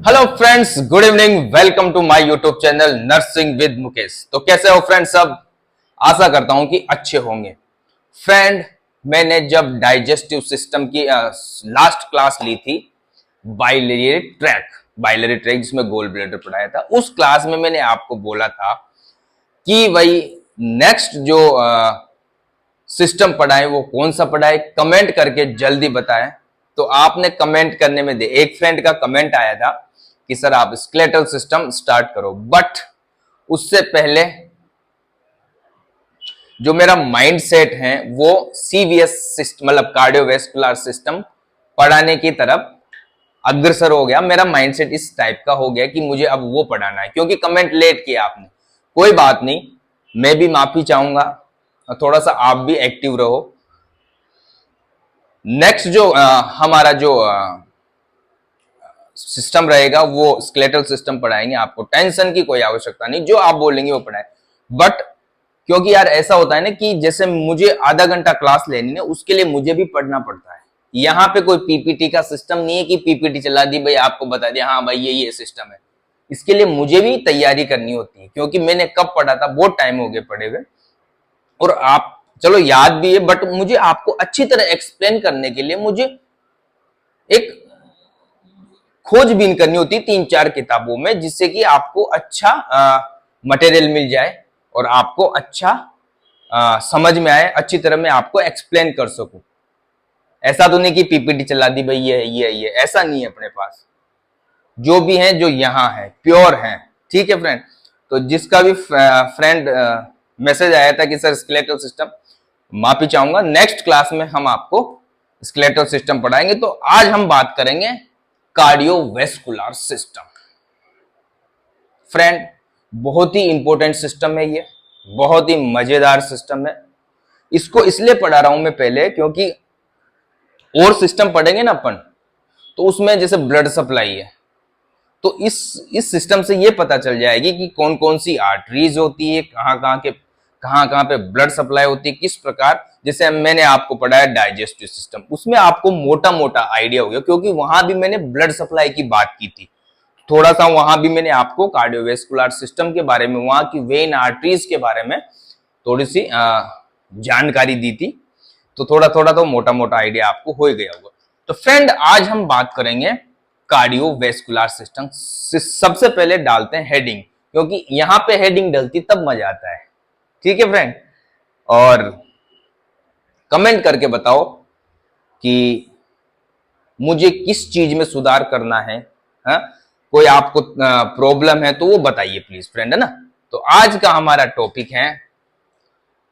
Hello friends, good evening. Welcome to my YouTube channel nursing with Mukesh. तो कैसे हो friends? सब आशा करता हूं कि अच्छे होंगे। फ्रेंड, मैंने जब डाइजेस्टिव सिस्टम की लास्ट क्लास ली थी, बाइलरी ट्रैक जिसमें गोल ब्लैडर पढ़ाया था, उस क्लास में मैंने आपको बोला था कि भाई नेक्स्ट जो सिस्टम पढ़ाए वो कौन सा पढ़ाए, कमेंट करके जल्दी बताएं। तो आपने कमेंट करने में एक फ्रेंड का कमेंट आया था कि सर आप स्केलेटल सिस्टम स्टार्ट करो, बट उससे पहले जो मेरा माइंड सेट है वो सीवीएस सिस्टम मतलब कार्डियोवैस्कुलर सिस्टम पढ़ाने की तरफ अग्रसर हो गया। मेरा माइंडसेट इस टाइप का हो गया कि मुझे अब वो पढ़ाना है, क्योंकि कमेंट लेट किया आपने। कोई बात नहीं, मैं भी माफी चाहूंगा, थोड़ा सा आप भी एक्टिव रहो। नेक्स्ट जो हमारा जो सिस्टम रहेगा वो स्केलेटल सिस्टम पढ़ाएंगे। आपको टेंशन की कोई आवश्यकता नहीं, जो आप बोलेंगे वो पढ़ाए। बट क्योंकि यार ऐसा होता है ना कि जैसे मुझे आधा घंटा क्लास लेनी है, उसके लिए मुझे भी पढ़ना पड़ता है। यहाँ पे कोई पीपीटी का सिस्टम नहीं है कि पीपीटी चला दी भाई, आपको बता दिया हाँ भाई ये सिस्टम है। इसके लिए मुझे भी तैयारी करनी होती है, क्योंकि मैंने कब पढ़ा था, बहुत टाइम हो गए पढ़े हुए, और आप चलो याद भी है, बट मुझे आपको अच्छी तरह एक्सप्लेन करने के लिए मुझे एक खोजबीन करनी होती है 3-4 किताबों में, जिससे कि आपको अच्छा मटेरियल मिल जाए और आपको अच्छा समझ में आए, अच्छी तरह मैं आपको एक्सप्लेन कर सकूं। ऐसा तो नहीं कि पीपीटी चला दी भाई ये ऐसा नहीं है। अपने पास जो भी है, जो यहाँ है प्योर है। ठीक है फ्रेंड? तो जिसका भी फ्रेंड मैसेज आया था कि सर स्केलेटल सिस्टम, माफी चाहूंगा, नेक्स्ट क्लास में हम आपको स्केलेटल सिस्टम पढ़ाएंगे। तो आज हम बात करेंगे कार्डियोवैस्कुलर सिस्टम। फ्रेंड, बहुत ही इंपॉर्टेंट सिस्टम है ये, बहुत ही मजेदार सिस्टम है। इसको इसलिए पढ़ा रहा हूं मैं पहले, क्योंकि और सिस्टम पढ़ेंगे ना अपन, तो उसमें जैसे ब्लड सप्लाई है, तो इस सिस्टम से ये पता चल जाएगी कि कौन कौन सी आर्टरीज होती है, कहाँ पे ब्लड सप्लाई होती है, किस प्रकार। जैसे मैंने आपको पढ़ाया डाइजेस्टिव सिस्टम, उसमें आपको मोटा मोटा आइडिया हो गया, क्योंकि वहां भी मैंने ब्लड सप्लाई की बात की थी। थोड़ा सा वहां भी मैंने आपको कार्डियोवैस्कुलर सिस्टम के बारे में, वहां की वेन आर्टरीज के बारे में थोड़ी सी जानकारी दी थी। तो थोड़ा थोड़ा तो मोटा मोटा आइडिया आपको हो ही गया होगा। तो फ्रेंड, आज हम बात करेंगे कार्डियोवैस्कुलर सिस्टम। सबसे पहले डालते हैं हेडिंग, क्योंकि यहां पे हेडिंग डलती तब मजा आता है। ठीक है फ्रेंड? और कमेंट करके बताओ कि मुझे किस चीज में सुधार करना है। हा? कोई आपको प्रॉब्लम है तो वो बताइए प्लीज फ्रेंड, है ना? तो आज का हमारा टॉपिक है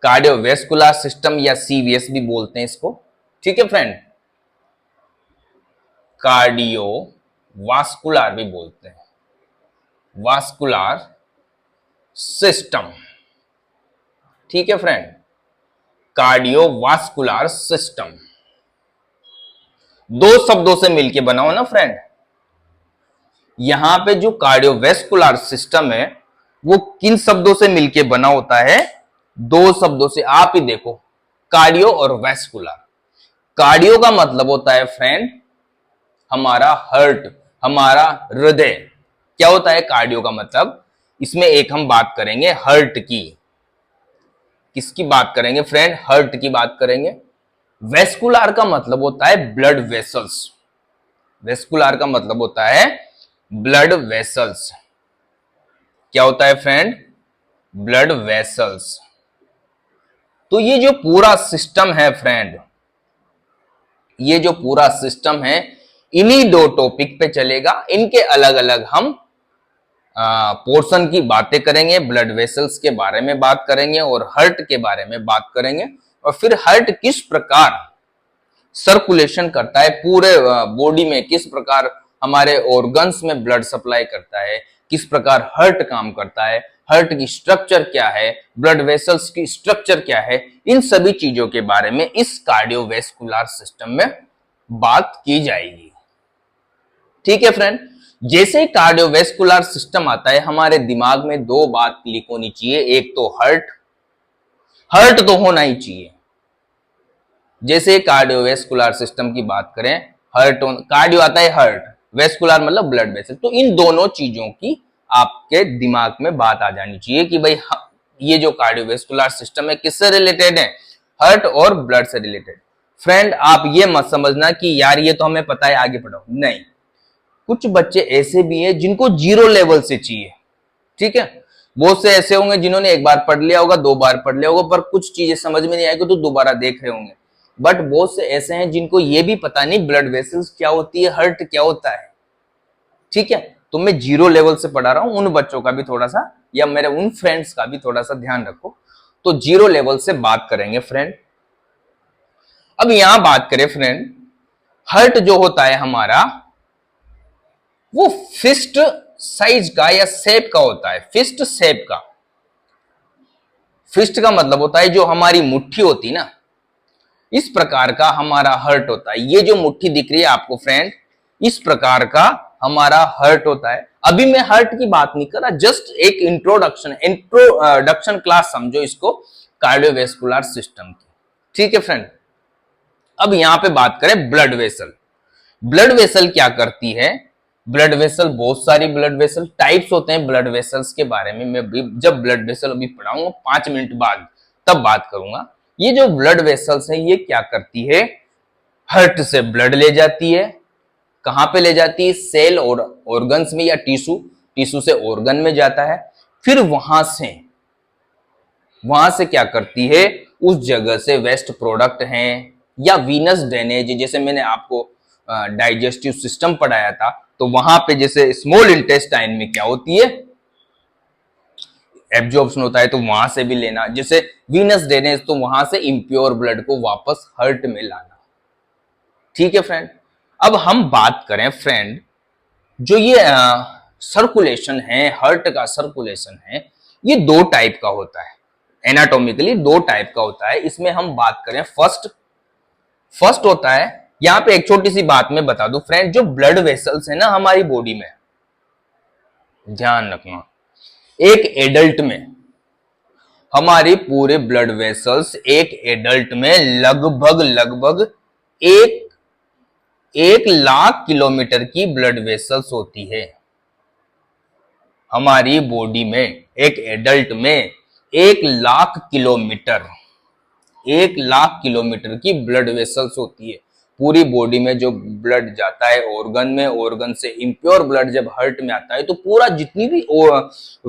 कार्डियोवैस्कुलर सिस्टम, या सीवीएस भी बोलते हैं इसको। ठीक है फ्रेंड? कार्डियो वास्कुलर भी बोलते हैं, वास्कुलर सिस्टम। ठीक है फ्रेंड? कार्डियोवास्कुलर सिस्टम दो शब्दों से मिलके बना हो ना फ्रेंड। यहां पे जो कार्डियोवैस्कुलर सिस्टम है वो किन शब्दों से मिलके बना होता है? दो शब्दों से। आप ही देखो, कार्डियो और वैस्कुलर। कार्डियो का मतलब होता है फ्रेंड हमारा हार्ट, हमारा हृदय। क्या होता है कार्डियो का मतलब? इसमें एक हम बात करेंगे हार्ट की। किसकी बात करेंगे फ्रेंड? हार्ट की बात करेंगे। वेस्कुलर का मतलब होता है ब्लड वेसल्स। वेस्कुलर का मतलब होता है ब्लड वेसल्स। क्या होता है फ्रेंड? Blood vessels. तो ये जो पूरा सिस्टम है फ्रेंड, ये जो पूरा सिस्टम है, इन्हीं दो टॉपिक पे चलेगा। इनके अलग अलग हम पोर्शन की बातें करेंगे, ब्लड वेसल्स के बारे में बात करेंगे और हार्ट के बारे में बात करेंगे। और फिर हार्ट किस प्रकार सर्कुलेशन करता है पूरे बॉडी में, किस प्रकार हमारे ऑर्गन्स में ब्लड सप्लाई करता है, किस प्रकार हार्ट काम करता है, हार्ट की स्ट्रक्चर क्या है, ब्लड वेसल्स की स्ट्रक्चर क्या है, इन सभी चीजों के बारे में इस कार्डियोवैस्कुलर सिस्टम में बात की जाएगी। ठीक है फ्रेंड? जैसे ही कार्डियोवैस्कुलर सिस्टम आता है, हमारे दिमाग में दो बात क्लिक होनी चाहिए। एक तो हार्ट, हार्ट तो होना ही चाहिए। जैसे कार्डियोवैस्कुलर सिस्टम की बात करें, हार्ट, कार्डियो आता है हार्ट, वेस्कुलर मतलब ब्लड वेसल। तो इन दोनों चीजों की आपके दिमाग में बात आ जानी चाहिए कि भाई ये जो कार्डियोवेस्कुलर सिस्टम है किससे रिलेटेड है, हार्ट और ब्लड से रिलेटेड। फ्रेंड आप ये मत समझना कि यार ये तो हमें पता है आगे पढ़ो, नहीं। कुछ बच्चे ऐसे भी हैं जिनको जीरो लेवल से चाहिए, ठीक है। बहुत से ऐसे होंगे जिन्होंने एक बार पढ़ लिया होगा, 2 बार पढ़ लिया होगा, पर कुछ चीजें समझ में नहीं आएगी तो दोबारा देख रहे होंगे। बट बहुत से ऐसे हैं जिनको ये भी पता नहीं ब्लड वेसल्स क्या होती है, हार्ट क्या होता है, ठीक है। तो मैं जीरो लेवल से पढ़ा रहा हूं, उन बच्चों का भी थोड़ा सा या मेरे उन फ्रेंड्स का भी थोड़ा सा ध्यान रखो। तो जीरो लेवल से बात करेंगे फ्रेंड। अब यहां बात करें फ्रेंड, हार्ट जो होता है हमारा वो फिस्ट साइज का या शेप का होता है, फिस्ट शेप का। फिस्ट का मतलब होता है जो हमारी मुट्ठी होती ना, इस प्रकार का हमारा हार्ट होता है। ये जो मुट्ठी दिख रही है आपको फ्रेंड, इस प्रकार का हमारा हार्ट होता है। अभी मैं हार्ट की बात नहीं कर रहा, जस्ट एक इंट्रोडक्शन क्लास समझो इसको कार्डियोवेस्कुलर सिस्टम की, ठीक है फ्रेंड। अब यहां पे बात करें ब्लड वेसल। ब्लड वेसल क्या करती है, ब्लड वेसल बहुत सारी ब्लड वेसल टाइप्स होते हैं। ब्लड वेसल्स के बारे में मैं जब ब्लड वेसल अभी पढ़ाऊंगा 5 मिनट बाद तब बात करूंगा। ये जो ब्लड वेसल्स है ये क्या करती है, हार्ट से ब्लड ले जाती है। कहां पे ले जाती है, सेल और ऑर्गन्स में या टिश्यू, टिश्यू से ऑर्गन में जाता है। फिर वहां से क्या करती है, उस जगह से वेस्ट प्रोडक्ट हैं या वीनस ड्रेनेज, जैसे मैंने आपको डाइजेस्टिव सिस्टम पढ़ाया था, तो वहां पे जैसे स्मॉल इंटेस्टाइन में क्या होती है, एब्जॉर्प्शन होता है, तो वहां से भी लेना। जैसे वीनस ड्रेनेज, तो वहां से इंप्योर ब्लड को वापस हार्ट में लाना, ठीक है फ्रेंड। अब हम बात करें फ्रेंड, जो ये सर्कुलेशन है, हार्ट का सर्कुलेशन है, ये 2 टाइप का होता है। एनाटॉमिकली 2 टाइप का होता है। इसमें हम बात करें फर्स्ट होता है, यहां पे एक छोटी सी बात मैं बता दूं फ्रेंड, जो ब्लड वेसल्स है ना हमारी बॉडी में, ध्यान रखना, एक एडल्ट में हमारी पूरे ब्लड वेसल्स एक एडल्ट में लगभग 1 लाख किलोमीटर की ब्लड वेसल्स होती है। हमारी बॉडी में एक एडल्ट में 1 लाख किलोमीटर की ब्लड वेसल्स होती है। पूरी बॉडी में जो ब्लड जाता है ऑर्गन में, ऑर्गन से इम्प्योर ब्लड जब हार्ट में आता है तो पूरा जितनी भी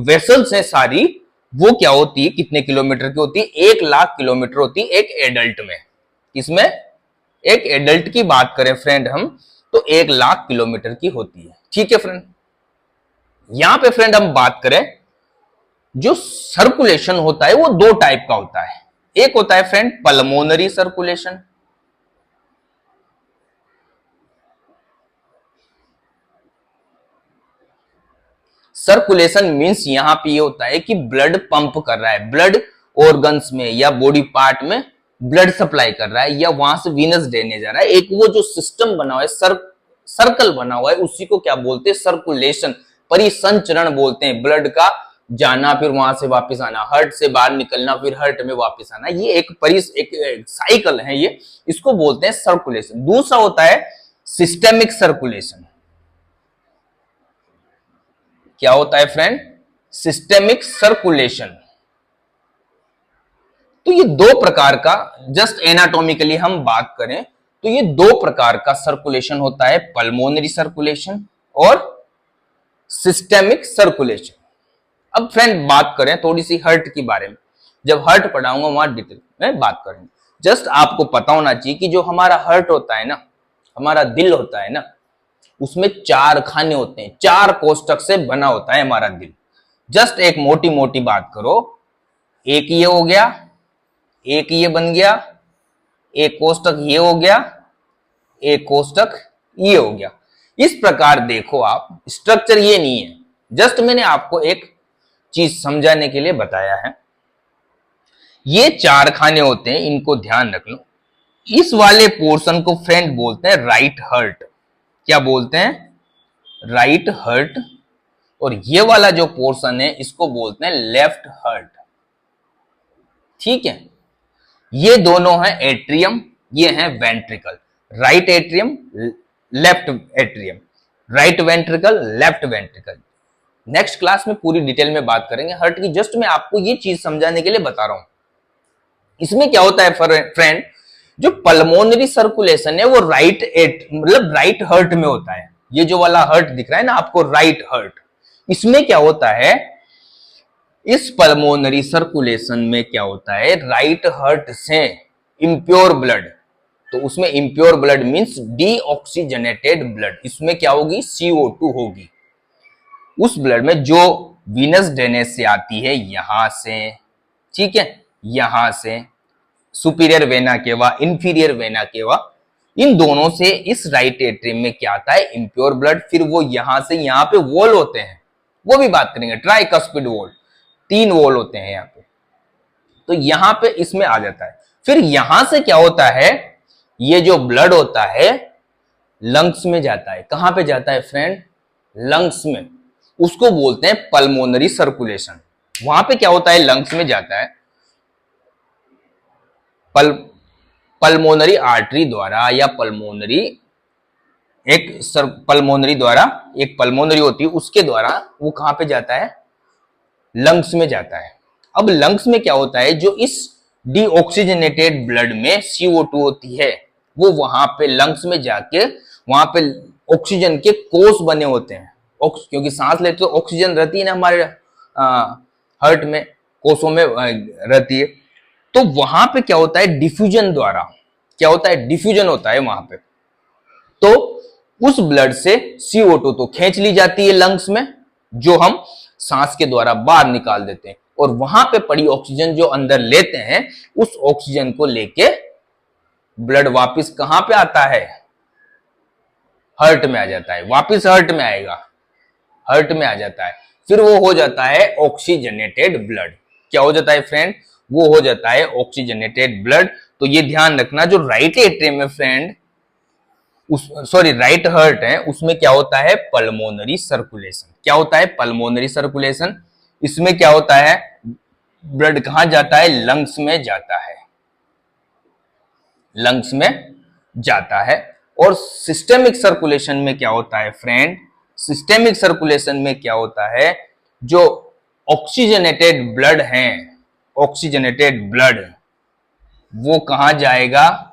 वेसल्स हैं सारी, वो क्या होती है, कितने किलोमीटर की होती है, 1 लाख किलोमीटर होती है एक एडल्ट में। इसमें एक एडल्ट की बात करें फ्रेंड हम, तो 1 लाख किलोमीटर की होती है, ठीक है फ्रेंड। यहां पे फ्रेंड हम बात करें, जो सर्कुलेशन होता है वो 2 टाइप का होता है। एक होता है friend pulmonary circulation, circulation means यहां पे ये होता है कि ब्लड पंप कर रहा है, ब्लड ऑर्गन्स में या बॉडी पार्ट में ब्लड सप्लाई कर रहा है, या वहां से वीनस ड्रेनेज आ रहा है। एक वो जो सिस्टम बना हुआ है, सर्कल बना हुआ है, उसी को क्या बोलते हैं, सर्कुलेशन, परिसंचरण बोलते हैं। ब्लड का जाना, फिर वहां से वापस आना, हार्ट से बाहर निकलना, फिर हार्ट में वापस आना, ये एक साइकिल है, ये इसको बोलते हैं सर्कुलेशन। दूसरा होता है सिस्टेमिक सर्कुलेशन। क्या होता है फ्रेंड, सिस्टेमिक सर्कुलेशन। तो ये 2 प्रकार का, जस्ट एनाटॉमिकली हम बात करें तो ये 2 प्रकार का सर्कुलेशन होता है, पल्मोनरी सर्कुलेशन और सिस्टेमिक सर्कुलेशन। अब फ्रेंड बात करें थोड़ी सी हार्ट के बारे में, जब हार्ट पढ़ाऊंगा वहां डिटेल में बात करेंगे। जस्ट आपको पता होना चाहिए कि जो हमारा हार्ट होता है ना, हमारा दिल होता है ना, उसमें 4 खाने होते हैं, 4 कोष्ठक से बना होता है हमारा दिल। जस्ट एक मोटी मोटी बात करो, एक ये हो गया, एक ये बन गया, एक कोष्ठक ये हो गया, एक कोष्ठक ये हो गया। इस प्रकार देखो आप, स्ट्रक्चर ये नहीं है, जस्ट मैंने आपको एक चीज समझाने के लिए बताया है। ये 4 खाने होते हैं, इनको ध्यान रख लो। इस वाले पोर्शन को फ्रेंड बोलते हैं राइट हार्ट। क्या बोलते हैं, राइट हार्ट। और ये वाला जो पोर्शन है इसको बोलते हैं लेफ्ट हार्ट, ठीक है। ये दोनों हैं एट्रियम, ये हैं ventricle, right atrium, left atrium. Right ventricle, left ventricle. Next class में पूरी डिटेल में बात करेंगे हार्ट की। जस्ट मैं आपको ये चीज समझाने के लिए बता रहा हूं। इसमें क्या होता है फ्रेंड, जो पल्मोनरी सर्कुलेशन है वो राइट एट मतलब राइट हार्ट में होता है। ये जो वाला हार्ट दिख रहा है ना आपको, राइट हार्ट, इसमें क्या होता है, इस पल्मोनरी सर्कुलेशन में क्या होता है, राइट हार्ट से इम्प्योर ब्लड, तो उसमें impure blood means deoxygenated blood, इसमें क्या होगी, CO2 होगी। उस ब्लड में जो वीनस ड्रेनेज से आती है यहां से, ठीक है, यहां से superior vena cava, inferior vena cava, इन दोनों से इस राइट एट्रियम में क्या आता है, इम्प्योर ब्लड। फिर वो यहां से यहां पे वॉल होते हैं, वो भी बात करेंगे, ट्राइकस्पिड वॉल, 3 वॉल होते हैं यहाँ पे, तो यहां पे इसमें आ जाता है। फिर यहां से क्या होता है, ये जो ब्लड होता है लंग्स में जाता है। कहां पे जाता है फ्रेंड, लंग्स में, उसको बोलते हैं पल्मोनरी सर्कुलेशन। वहां पे क्या होता है, लंग्स में जाता है, पल्मोनरी आर्टरी द्वारा या पल्मोनरी द्वारा, एक पल्मोनरी होती है उसके द्वारा वो कहां पे जाता है, लंग्स में जाता है। अब लंग्स में क्या होता है, जो इस डीऑक्सीजनेटेड ब्लड में CO2 होती है वो वहां पे लंग्स में जाके वहां पे ऑक्सीजन के कोष बने होते हैं, क्योंकि सांस लेते तो ऑक्सीजन रहती है ना हमारे हार्ट में, कोषों में रहती है। तो वहां पे क्या होता है, डिफ्यूजन द्वारा क्या होता है, डिफ्यूजन होता है वहां पे, तो उस ब्लड से CO2 तो खींच ली जाती है लंग्स में, जो हम सांस के द्वारा बाहर निकाल देते हैं, और वहां पे पड़ी ऑक्सीजन जो अंदर लेते हैं, उस ऑक्सीजन को लेके ब्लड वापस कहां पे आता है, हार्ट में आ जाता है, वापस हार्ट में आएगा, हार्ट में आ जाता है। फिर वो हो जाता है ऑक्सीजनेटेड ब्लड। क्या हो जाता है फ्रेंड, वो हो जाता है ऑक्सीजनेटेड ब्लड। तो ये ध्यान रखना, जो राइट एट्रियम में फ्रेंड, राइट हार्ट है, उसमें क्या होता है, पल्मोनरी सर्कुलेशन। क्या होता है, पल्मोनरी सर्कुलेशन। इसमें क्या होता है, ब्लड कहां जाता है, लंग्स में जाता है, लंग्स में जाता है। और सिस्टेमिक सर्कुलेशन में क्या होता है फ्रेंड, सिस्टेमिक सर्कुलेशन में क्या होता है, जो ऑक्सीजनेटेड ब्लड है, ऑक्सीजनेटेड ब्लड वो कहां जाएगा,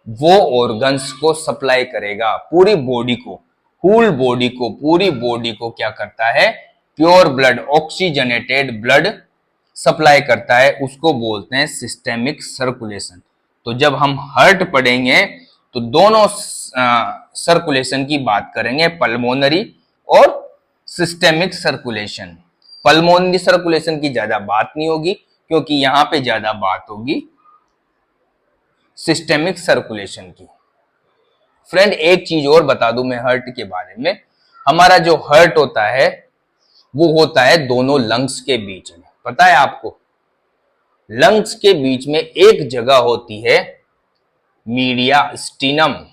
वो ऑर्गन्स को सप्लाई करेगा, पूरी बॉडी को, होल बॉडी को, पूरी बॉडी को क्या करता है, pure blood, oxygenated blood supply करता है, उसको बोलते हैं सिस्टेमिक सर्कुलेशन। तो जब हम हार्ट पढ़ेंगे तो दोनों सर्कुलेशन की बात करेंगे, पल्मोनरी और सिस्टेमिक सर्कुलेशन। पल्मोनरी सर्कुलेशन की ज्यादा बात नहीं होगी, क्योंकि यहां पे ज्यादा बात होगी सिस्टेमिक सर्कुलेशन की। फ्रेंड एक चीज और बता दूं मैं हार्ट के बारे में, हमारा जो हार्ट होता है वो होता है दोनों लंग्स के बीच में, पता है आपको, लंग्स के बीच में एक जगह होती है मीडियास्टिनम,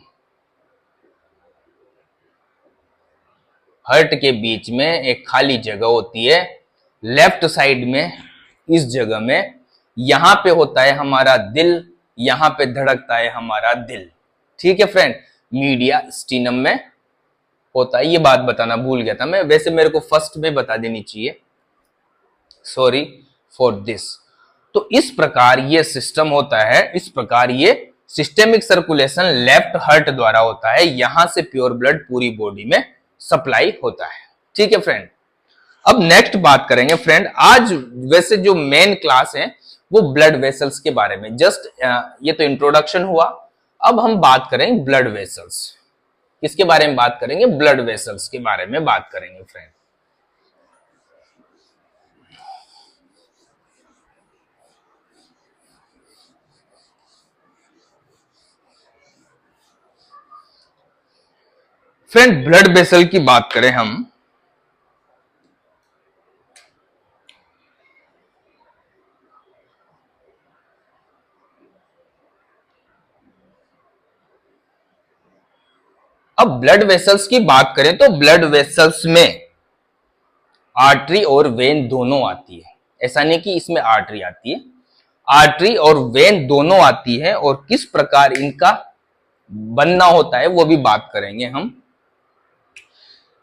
हार्ट के बीच में एक खाली जगह होती है लेफ्ट साइड में, इस जगह में, यहां पे होता है हमारा दिल, यहां पे धड़कता है हमारा दिल, ठीक है फ्रेंड, मीडियास्टिनम में होता है। ये बात बताना भूल गया था मैं, वैसे मेरे को फर्स्ट में बता देनी चाहिए, सॉरी फॉर दिस। तो इस प्रकार ये सिस्टम होता है, इस प्रकार ये सिस्टेमिक सर्कुलेशन लेफ्ट हार्ट द्वारा होता है, यहां से प्योर ब्लड पूरी बॉडी में सप्लाई होता है, ठीक है फ्रेंड। अब नेक्स्ट बात करेंगे फ्रेंड, आज वैसे जो मेन क्लास है वो ब्लड वेसल्स के बारे में, जस्ट ये तो इंट्रोडक्शन हुआ। अब हम बात करेंगे ब्लड वेसल्स, किसके बारे में बात करेंगे, ब्लड वेसल्स के बारे में बात करेंगे फ्रेंड। फ्रेंड ब्लड वेसल की बात करें हम, अब ब्लड वेसल्स की बात करें तो ब्लड वेसल्स में आर्टरी और वेन दोनों आती है, ऐसा नहीं कि इसमें आर्टरी आती है, आर्टरी और वेन दोनों आती है, और किस प्रकार इनका बनना होता है वो भी बात करेंगे हम।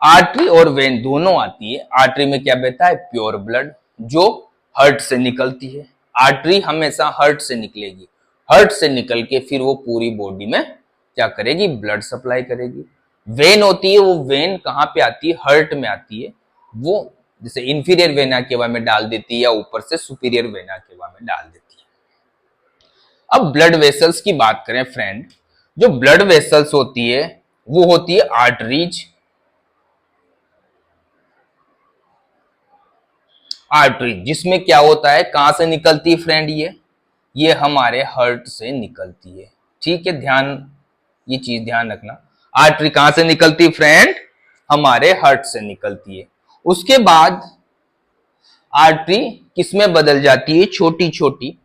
आर्टरी और वेन दोनों आती है। आर्टरी में क्या बहता है? प्योर ब्लड जो हार्ट से निकलती है। आर्टरी हमेशा हार्ट से निकलेगी, हार्ट से निकल के फिर वो पूरी बॉडी में क्या करेगी? ब्लड सप्लाई करेगी। वेन होती है, वो वेन कहाँ पे आती है? हार्ट में आती है। वो जैसे इंफीरियर वेना केवा में डाल देती है या ऊपर से सुपीरियर वेना केवा में डाल देती है। अब ब्लड वेसल्स की बात करें फ्रेंड, जो ब्लड वेसल्स होती है वो होती है आर्टरीज। आर्टरी जिसमें क्या होता है? कहां से निकलती है फ्रेंड? ये हमारे हार्ट से निकलती है। ठीक है, ये चीज ध्यान रखना। आर्टरी कहां से निकलती है फ्रेंड? हमारे हार्ट से निकलती है। उसके बाद आर्टरी किसमें बदल जाती है? छोटी छोटी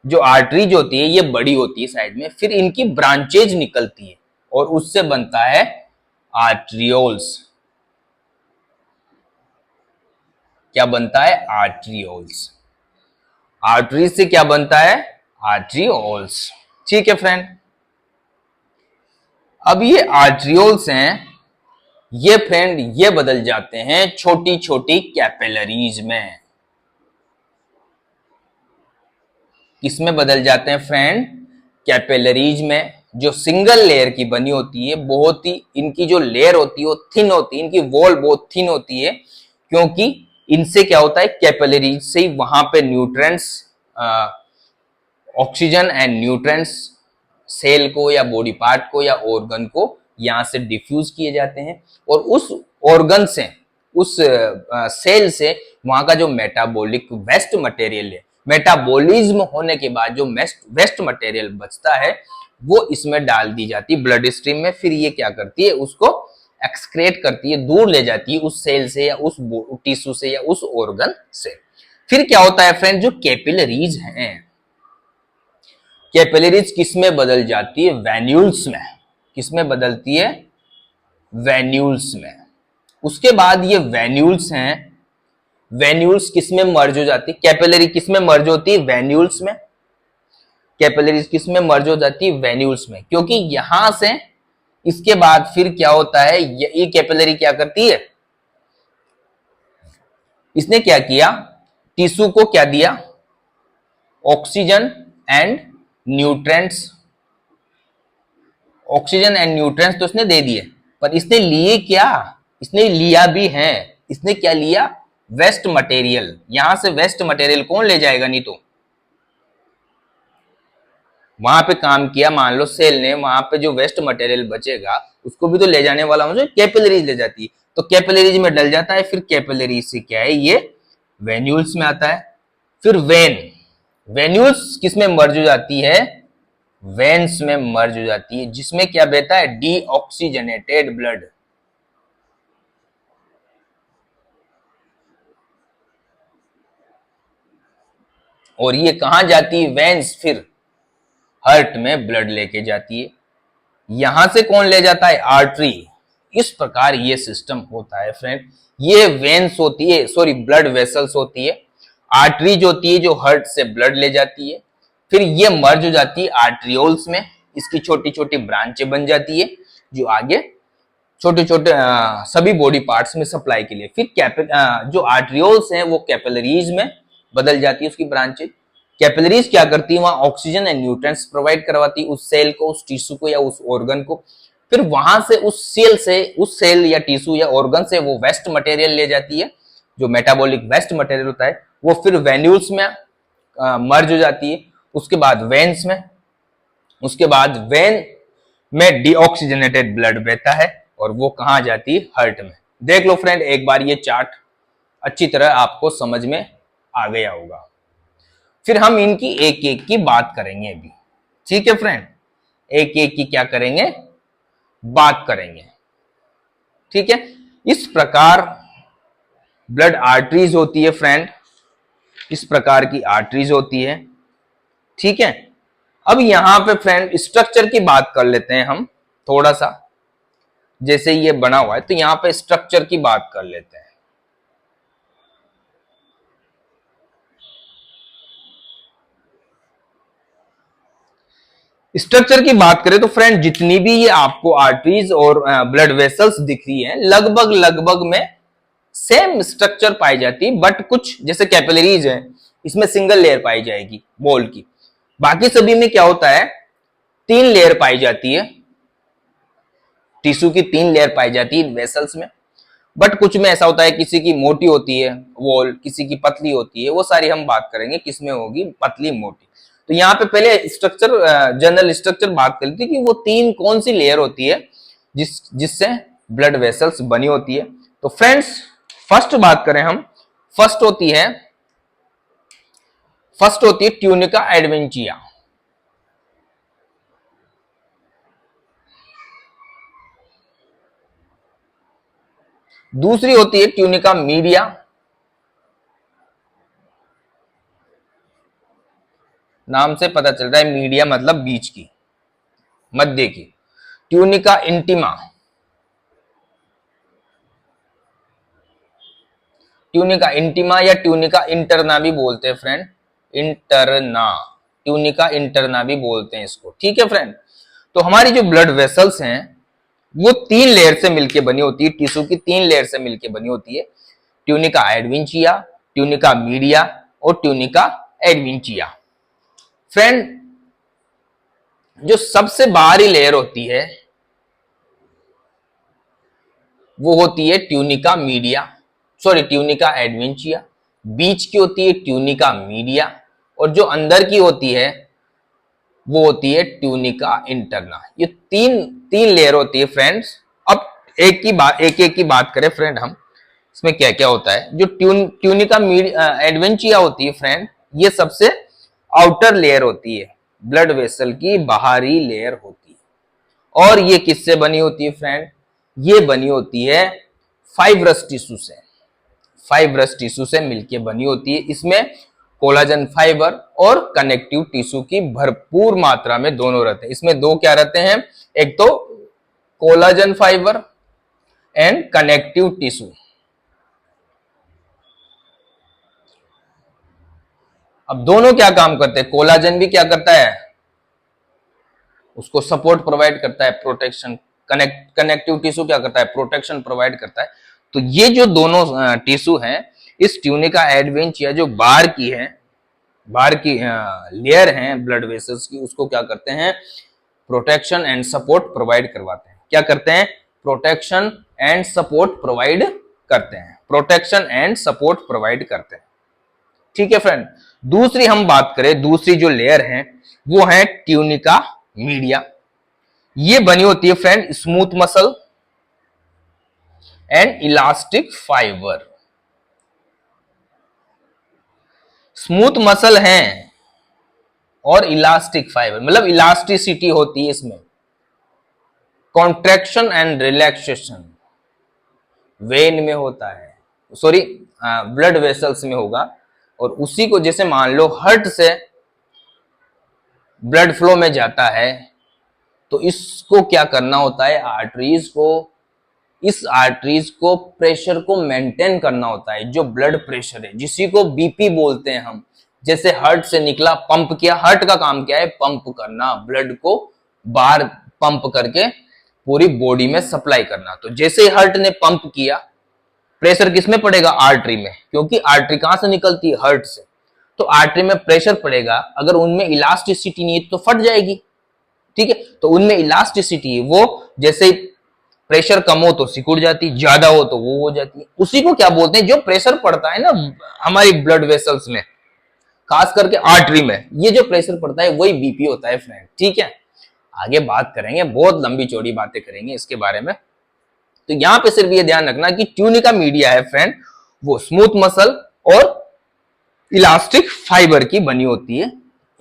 जो आर्टरीज होती है ये बड़ी होती है साइड में, फिर इनकी ब्रांचेज निकलती है और उससे बनता है आर्ट्रियोल्स। क्या बनता है? आर्ट्रियोल्स। आर्टरी से क्या बनता है? आर्ट्रियोल्स। ठीक है फ्रेंड। अब ये आर्ट्रियोल्स हैं, ये फ्रेंड ये बदल जाते हैं छोटी छोटी कैपिलरीज में। किसमें बदल जाते हैं फ्रेंड? कैपिलरीज में। जो सिंगल लेयर की बनी होती है, बहुत ही इनकी जो लेयर होती है वो थिन होती है, इनकी वॉल बहुत थिन होती है, क्योंकि इनसे क्या होता है? कैपिलरीज से ही वहां पे nutrients, oxygen and nutrients cell को या बॉडी पार्ट को या ऑर्गन को यहां से डिफ्यूज किए जाते हैं, और उस ऑर्गन से, उस सेल से वहां का जो मेटाबॉलिक वेस्ट मटेरियल है, मेटाबॉलिज्म होने के बाद जो वेस्ट मटेरियल बचता है वो इसमें डाल दी जाती है ब्लड स्ट्रीम में। फिर ये क्या करती है? उसको एक्सक्रेट करती है, दूर ले जाती है उस सेल से या उस टिश्यू से या उस ऑर्गन से। फिर क्या होता है फ्रेंड? जो कैपिलरीज हैं, कैपिलरीज किसमें बदल जाती है? वेन्यूल्स में। किसमें बदलती है? वेन्यूल्स में। उसके बाद ये वेन्यूल्स हैं, वेन्यूल्स किसमें मर्ज हो जाती है? कैपिलरी किसमें मर्ज होती है? वेन्यूल्स में। कैपिलरीज किसमें मर्ज हो जाती है? वेन्यूल्स में। क्योंकि यहां से इसके बाद फिर क्या होता है? ये कैपिलरी क्या करती है? इसने क्या किया? टिश्यू को क्या दिया? Oxygen and nutrients. Oxygen and nutrients तो इसने दे दिए, पर इसने लिए क्या? इसने लिया भी है। इसने क्या लिया? Waste material. यहां से वेस्ट मटेरियल कौन ले जाएगा? नहीं तो वहां पे काम किया, मान लो सेल ने, वहां पे जो वेस्ट मटेरियल बचेगा उसको भी तो ले जाने वाला मुझे कैपिलरीज ले जाती है, तो कैपिलरीज में डल जाता है। फिर कैपिलरीज से क्या है? ये वेन्यूल्स में आता है। फिर वेन, वेन्यूल्स किसमें मर्ज हो जाती है? वेन्स में मर्ज हो जाती है, जिसमें क्या बहता है? Deoxygenated blood. और ये कहां जाती है? वेन्स। फिर हार्ट में ब्लड लेके जाती है। यहां से कौन ले जाता है? आर्टरी। इस प्रकार ये सिस्टम होता है फ्रेंड। ये वेन्स होती है, सॉरी ब्लड वेसल्स होती है। आर्टरीज होती है जो हार्ट से ब्लड ले जाती है। फिर ये मर्ज हो जाती है आर्ट्रियोल्स में, इसकी छोटी छोटी ब्रांचें बन जाती है जो आगे छोटे छोटे सभी बॉडी पार्ट्स में सप्लाई के लिए। फिर जो आर्ट्रियोल्स हैं वो कैपिलरीज में बदल जाती है, उसकी ब्रांचेज। कैपिलरीज क्या करती है? वहां ऑक्सीजन एंड न्यूट्रिएंट्स प्रोवाइड करवाती है उस सेल को, उस टिश्यू को या उस ऑर्गन को। फिर वहां से उस सेल या टिश्यू या ऑर्गन से वो वेस्ट मटेरियल ले जाती है, जो मेटाबॉलिक वेस्ट मटेरियल होता है, वो फिर वेन्यूल्स में मर्ज हो जाती है। उसके बाद वेन्स में, उसके बाद वेन में डीऑक्सीजनेटेड ब्लड बहता है और वो कहां जाती है? हार्ट में। देख लो फ्रेंड एक बार ये चार्ट, अच्छी तरह आपको समझ में आ गया होगा। फिर हम इनकी एक एक की बात करेंगे अभी। ठीक है फ्रेंड, एक एक की क्या करेंगे? बात करेंगे। ठीक है, इस प्रकार ब्लड आर्टरीज होती है फ्रेंड, इस प्रकार की आर्टरीज होती है। ठीक है, अब यहां पे फ्रेंड स्ट्रक्चर की बात कर लेते हैं हम थोड़ा सा। जैसे ये बना हुआ है तो यहां पे स्ट्रक्चर की बात कर लेते हैं। स्ट्रक्चर की बात करें तो फ्रेंड जितनी भी ये आपको आर्टरीज और ब्लड वेसल्स दिख रही है लगभग लगभग में सेम स्ट्रक्चर पाई जाती है, बट कुछ जैसे कैपिलरीज है इसमें सिंगल लेयर पाई जाएगी वॉल की। बाकी सभी में क्या होता है, 3 लेयर पाई जाती है, टिश्यू की 3 लेयर पाई जाती है वेसल्स में। बट कुछ में ऐसा होता है किसी की मोटी होती है वॉल, किसी की पतली होती है, वो सारी हम बात करेंगे किसमें होगी पतली मोटी। तो यहाँ पे पहले स्ट्रक्चर, जनरल स्ट्रक्चर बात कर ली थी कि वो 3 कौन सी लेयर होती है जिससे ब्लड वेसल्स बनी होती है। तो फ्रेंड्स फर्स्ट बात करें हम, फर्स्ट होती है ट्यूनिका एडवेंचिया। दूसरी होती है ट्यूनिका मीडिया, नाम से पता चल रहा है मीडिया मतलब बीच की, मध्य की। ट्यूनिका इंटिमा, ट्यूनिका इंटिमा या ट्यूनिका इंटरना भी बोलते हैं फ्रेंड, इंटरना, ट्यूनिका इंटरना भी बोलते हैं इसको, ठीक है फ्रेंड। तो हमारी जो ब्लड वेसल्स हैं वो 3 लेयर से मिलकर बनी होती है, टिश्यू की 3 लेयर से मिलकर बनी होती है, ट्यूनिका एडविंचिया, ट्यूनिका मीडिया और ट्यूनिका एडविंचिया। फ्रेंड जो सबसे बाहरी लेयर होती है वो होती है ट्यूनिका मीडिया, सॉरी ट्यूनिका एडवेंचिया, बीच की होती है ट्यूनिका मीडिया और जो अंदर की होती है वो होती है ट्यूनिका इंटरना। ये तीन लेयर होती है फ्रेंड्स। अब एक की बात करें फ्रेंड हम, इसमें क्या क्या होता है। जो ट्यूनिका एडवेंचिया होती है फ्रेंड, ये सबसे आउटर लेयर होती है, ब्लड वेसल की बाहरी लेयर होती है। और ये किससे बनी होती है फ्रेंड, ये बनी होती है फाइब्रस टिश्यू से, फाइब्रस टिश्यू से मिलके बनी होती है। इसमें कोलाजन फाइबर और कनेक्टिव टिश्यू की भरपूर मात्रा में दोनों रहते हैं। इसमें 2 क्या रहते हैं, एक तो collagen fibre and connective tissue. अब दोनों क्या काम करते हैं, कोलाजन भी क्या करता है, उसको सपोर्ट प्रोवाइड करता है, प्रोटेक्शन। कनेक्टिव टिश्यू क्या करता है, प्रोटेक्शन प्रोवाइड करता है। तो ये जो दोनों टिश्यू हैं, इस ट्यूनिका एडवेंचिया जो बाहर की लेयर है ब्लड वेसल्स की, उसको क्या करते हैं, प्रोटेक्शन एंड सपोर्ट प्रोवाइड करवाते हैं। क्या करते हैं, प्रोटेक्शन एंड सपोर्ट प्रोवाइड करते हैं, प्रोटेक्शन एंड सपोर्ट प्रोवाइड करते हैं, ठीक है फ्रेंड। दूसरी हम बात करें, दूसरी जो लेयर है वो है ट्यूनिका मीडिया। ये बनी होती है friend smooth muscle and elastic fibre. Smooth muscle है और इलास्टिक फाइबर, मतलब इलास्टिसिटी होती है इसमें, कॉन्ट्रैक्शन एंड रिलैक्सेशन वेन में होता है, सॉरी ब्लड वेसल्स में होगा। और उसी को जैसे मान लो हार्ट से ब्लड फ्लो में जाता है, तो इसको क्या करना होता है, आर्टरीज को, इस आर्टरीज को प्रेशर को मेंटेन करना होता है, जो ब्लड प्रेशर है जिसी को बीपी बोलते हैं हम। जैसे हार्ट से निकला, पंप किया, हार्ट का काम क्या है, पंप करना, ब्लड को बाहर पंप करके पूरी बॉडी में सप्लाई करना। तो जैसे हार्ट ने पंप किया, प्रेशर किसमें पड़ेगा, आर्टरी में, क्योंकि आर्टरी कहां से निकलती है, हार्ट से। तो आर्टरी में प्रेशर पड़ेगा, अगर उनमें इलास्टिसिटी नहीं है तो फट जाएगी, ठीक है। तो उनमें इलास्टिसिटी है, वो जैसे प्रेशर कम हो तो सिकुड़ जाती, ज्यादा हो तो वो हो जाती है। उसी को क्या बोलते हैं, जो प्रेशर पड़ता है ना हमारी ब्लड वेसल्स में, खास करके आर्टरी में, ये जो प्रेशर पड़ता है वही बीपी होता है फ्रेंड, ठीक है। आगे बात करेंगे, बहुत लंबी चौड़ी बातें करेंगे इसके बारे में। तो यहां पे सिर्फ ये ध्यान रखना कि ट्यूनिका मीडिया है फ्रेंड, वो स्मूथ मसल और इलास्टिक फाइबर की बनी होती है,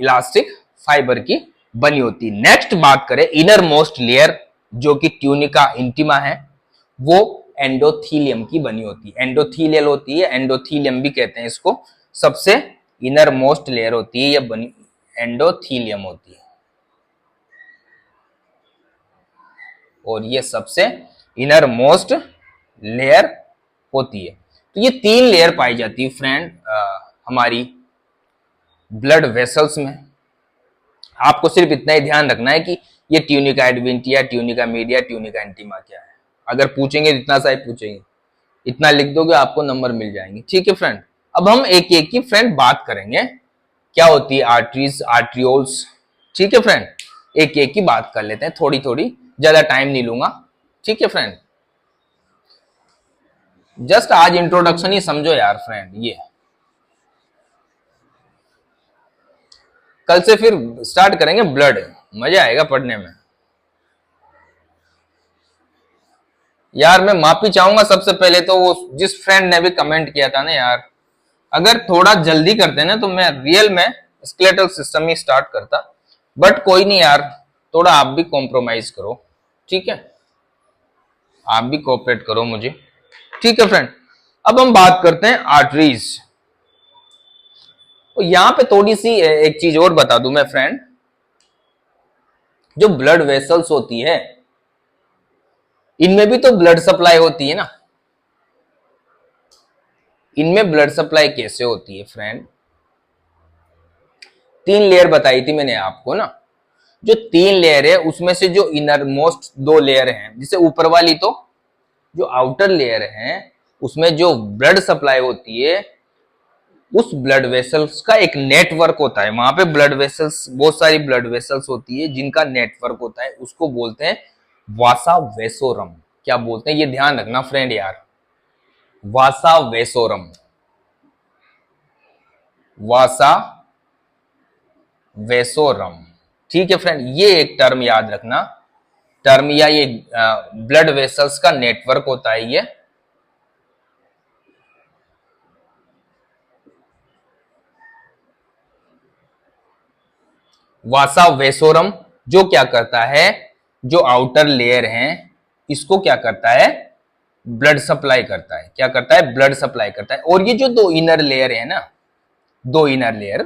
इलास्टिक फाइबर की बनी होती है। नेक्स्ट बात करें इनर मोस्ट लेयर जो कि ट्यूनिका इंटिमा है, वो एंडोथीलियम की बनी होती है, एंडोथीलियल होती है, एंडोथीलियम भी कहते हैं इसको। सबसे इनर मोस्ट लेयर होती है ये बनी, एंडोथीलियम होती है, और ये सबसे इनर मोस्ट लेयर होती है। तो ये 3 लेयर पाई जाती है फ्रेंड हमारी ब्लड वेसल्स में। आपको सिर्फ इतना ही ध्यान रखना है कि ये tunica adventitia, tunica media, tunica intima क्या है। अगर पूछेंगे इतना सा ही पूछेंगे, इतना लिख दोगे आपको नंबर मिल जाएंगे। ठीक है फ्रेंड, अब हम एक एक की फ्रेंड बात करेंगे क्या होती है आर्टरीज, आर्ट्रियोल्स। ठीक है फ्रेंड, एक एक की बात कर लेते हैं थोड़ी थोड़ी, ज्यादा टाइम नहीं लूंगा। ठीक है फ्रेंड, जस्ट आज इंट्रोडक्शन ही समझो यार फ्रेंड। ये कल से फिर स्टार्ट करेंगे ब्लड, मजा आएगा पढ़ने में। यार मैं माफी चाहूंगा सबसे पहले तो वो जिस फ्रेंड ने भी कमेंट किया था ना यार, अगर थोड़ा जल्दी करते ना तो मैं रियल में स्केलेटल सिस्टम ही स्टार्ट करता, बट कोई नहीं यार, थोड़ा आप भी कॉम्प्रोमाइज करो। ठीक है, आप भी कोऑपरेट करो मुझे। ठीक है फ्रेंड, अब हम बात करते हैं आर्टरीज। तो यहां पे थोड़ी सी एक चीज और बता दूं मैं फ्रेंड, जो ब्लड वेसल्स होती है इनमें भी तो ब्लड सप्लाई होती है ना। इनमें ब्लड सप्लाई कैसे होती है फ्रेंड, 3 लेयर बताई थी मैंने आपको ना। जो 3 लेयर है उसमें से जो इनर मोस्ट 2 लेयर हैं, जिसे ऊपर वाली तो जो आउटर लेयर है उसमें जो ब्लड सप्लाई होती है, उस ब्लड वेसल्स का एक नेटवर्क होता है। वहां पे ब्लड वेसल्स, बहुत सारी ब्लड वेसल्स होती है जिनका नेटवर्क होता है, उसको बोलते हैं वासा वेसोरम। क्या बोलते हैं ये ध्यान रखना फ्रेंड यार, वासा वेसोरम, वासा वेसोरम। ठीक है फ्रेंड, ये एक टर्म याद रखना, टर्म या ये ब्लड वेसल्स का नेटवर्क होता है ये। वासा वेसोरम जो क्या करता है, जो आउटर लेयर है इसको क्या करता है, ब्लड सप्लाई करता है। क्या करता है, ब्लड सप्लाई करता है। और ये जो 2 इनर लेयर है ना, 2 inner layer,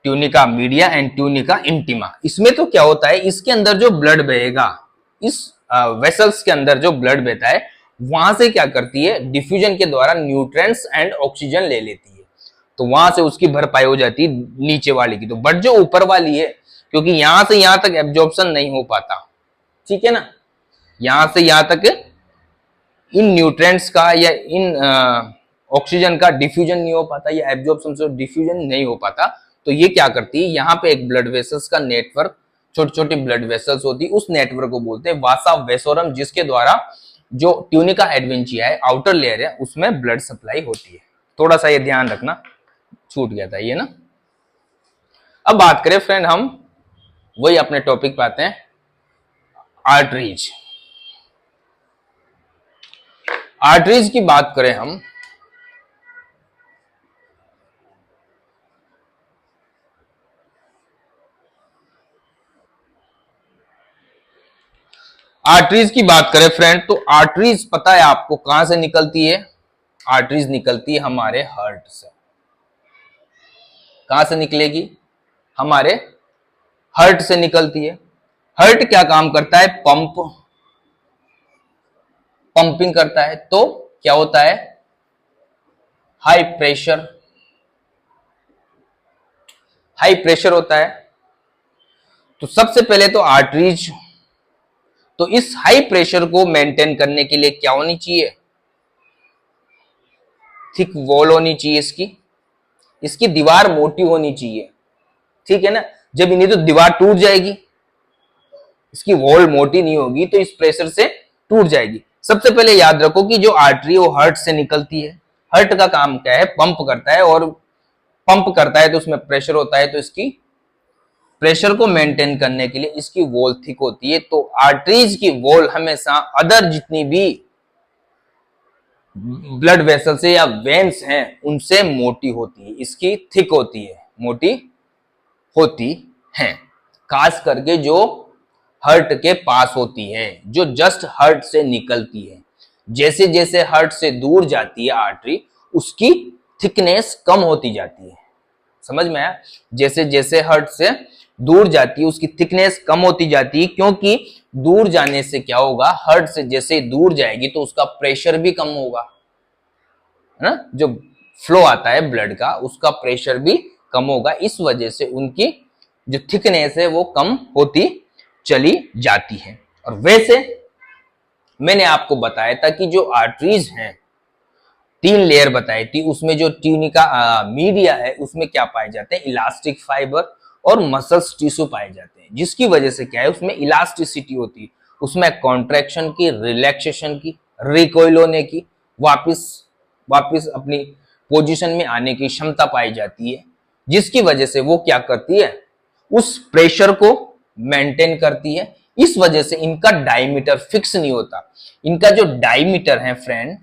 tunica media and tunica intima, इसमें तो क्या होता है, इसके अंदर जो ब्लड बहेगा, इस वेसल्स के अंदर जो ब्लड बहता है वहां से क्या करती है, डिफ्यूजन के द्वारा न्यूट्रिएंट्स एंड ऑक्सीजन ले लेती है। तो वहां से उसकी भरपाई हो जाती है नीचे वाली की। तो बट जो ऊपर वाली है, क्योंकि यहां से यहां तक एब्जॉर्प्शन नहीं हो पाता, ठीक है ना, यहां से यहां तक इन न्यूट्रिएंट्स का या इन ऑक्सीजन का डिफ्यूजन नहीं हो पाता, या एब्जॉर्प्शन से डिफ्यूजन नहीं हो पाता। तो ये क्या करती है, यहाँ पे एक ब्लड वेसल्स का नेटवर्क, छोटी छोटी ब्लड वेसल्स होती है, उस नेटवर्क को बोलते हैं वासा वेसोरम, जिसके द्वारा जो ट्यूनिका एडवेंटिया है, आउटर लेयर है, उसमें ब्लड सप्लाई होती है। थोड़ा सा ये ध्यान रखना, छूट गया था ये ना। अब बात करें फ्रेंड, हम वही अपने टॉपिक पे आते हैं, आर्टरीज। आर्टरीज की बात करें हम, आर्टरीज की बात करें फ्रेंड, तो आर्टरीज पता है आपको कहां से निकलती है, आर्टरीज निकलती है हमारे हार्ट से। कहां से निकलेगी, हमारे हार्ट से निकलती है। हार्ट क्या काम करता है, पंपिंग करता है। तो क्या होता है, हाई प्रेशर, हाई प्रेशर होता है। तो सबसे पहले तो आर्टरीज, तो इस हाई प्रेशर को मेंटेन करने के लिए क्या होनी चाहिए, थिक वॉल होनी चाहिए इसकी, इसकी दीवार मोटी होनी चाहिए। ठीक है ना, जब नहीं तो दीवार टूट जाएगी, इसकी वॉल मोटी नहीं होगी तो इस प्रेशर से टूट जाएगी। सबसे पहले याद रखो कि जो आर्टरी वो हार्ट से निकलती है। हार्ट का काम क्या है, पंप करता है, और पंप करता है तो उसमें प्रेशर होता है, तो इसकी प्रेशर को मेंटेन करने के लिए इसकी वॉल थिक होती है। तो आर्टरीज की वॉल हमेशा अदर जितनी भी ब्लड वेसल्स या वेन्स हैं उनसे मोटी होती है, इसकी थिक होती है, मोटी होती है। खास करके जो हार्ट के पास होती है, जो जस्ट हार्ट से निकलती है। जैसे जैसे हार्ट से दूर जाती है आर्टरी, उसकी थिकनेस कम होती जाती है। समझ में आया, जैसे जैसे हार्ट से दूर जाती है उसकी थिकनेस कम होती जाती है, क्योंकि दूर जाने से क्या होगा, हार्ट से जैसे दूर जाएगी तो उसका प्रेशर भी कम होगा, है ना, जो फ्लो आता है ब्लड का उसका प्रेशर भी कम होगा। इस वजह से उनकी जो थिकनेस है वो कम होती चली जाती है। और वैसे मैंने आपको बताया था कि जो आर्टरीज हैं, 3 लेयर बताई थी, उसमें जो ट्यूनिका मीडिया है उसमें क्या पाए जाते हैं, इलास्टिक फाइबर और मसल्स टिश्यू पाए जाते हैं, जिसकी वजह से क्या है उसमें इलास्टिसिटी होती है, उसमें कॉन्ट्रैक्शन की, रिलैक्सेशन की, रिकॉइल होने की, वापस वापस अपनी पोजीशन में आने की क्षमता पाई जाती है, जिसकी वजह से वो क्या करती है, उस प्रेशर को मेंटेन करती है। इस वजह से इनका डायमीटर फिक्स नहीं होता। इनका जो डायमीटर है फ्रेंड